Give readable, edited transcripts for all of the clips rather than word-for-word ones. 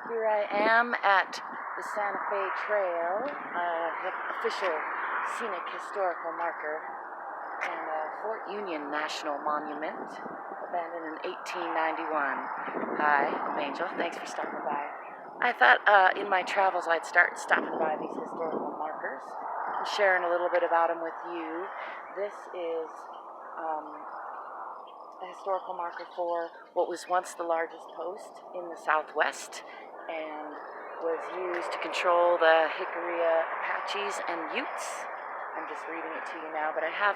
Here I am at the Santa Fe Trail, the official scenic historical marker, and Fort Union National Monument, abandoned in 1891. Hi, I'm Angel. Thanks for stopping by. I thought in my travels I'd start stopping by these historical markers and sharing a little bit about them with you. This is a historical marker for what was once the largest post in the Southwest and was used to control the Jicarilla Apaches and Utes. I'm just reading it to you now, but I have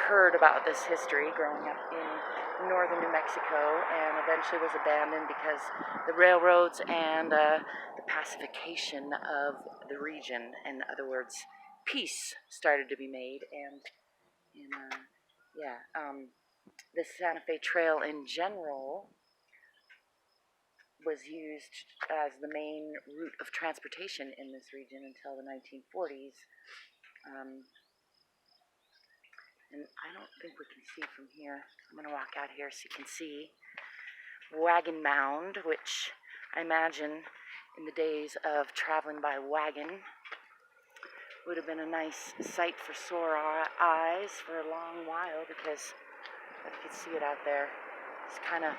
heard about this history growing up in northern New Mexico, and eventually was abandoned because the railroads and the pacification of the region, in other words, peace started to be made, and the Santa Fe Trail in general was used as the main route of transportation in this region until the 1940s. And I don't think we can see from here. I'm going to walk out here so you can see Wagon Mound, which I imagine in the days of traveling by wagon would have been a nice sight for sore eyes for a long while, because if you could see it out there, it's kind of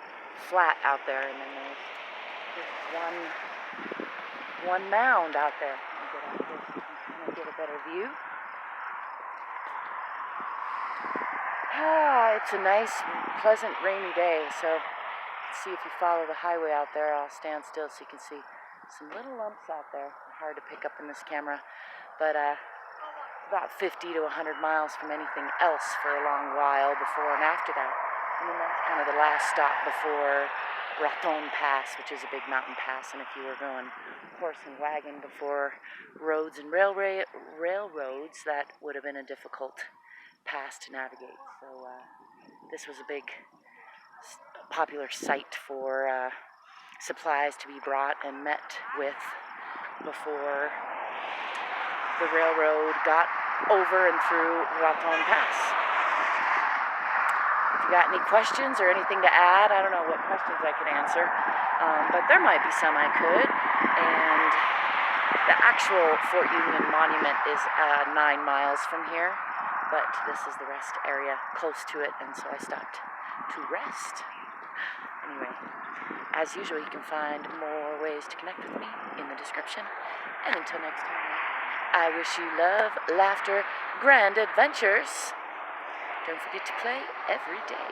flat out there, and then there's one mound out there. Let me get out here so you can kind of get a better view. It's a nice, pleasant, rainy day, so let's see if you follow the highway out there. I'll stand still so you can see some little lumps out there. They're hard to pick up in this camera, but about 50 to 100 miles from anything else for a long while before and after that. And then that's kind of the last stop before Raton Pass, which is a big mountain pass, and if you were going horse and wagon before roads and railroads, that would have been a difficult pass to navigate. So this was a big popular site for supplies to be brought and met with before the railroad got over and through Raton Pass. If you got any questions or anything to add, I don't know what questions I could answer, but there might be some I could. And the actual Fort Union Monument is 9 miles from here, but this is the rest area close to it, and so I stopped to rest. Anyway, as usual, you can find more ways to connect with me in the description. And until next time, I wish you love, laughter, grand adventures. Don't forget to play every day.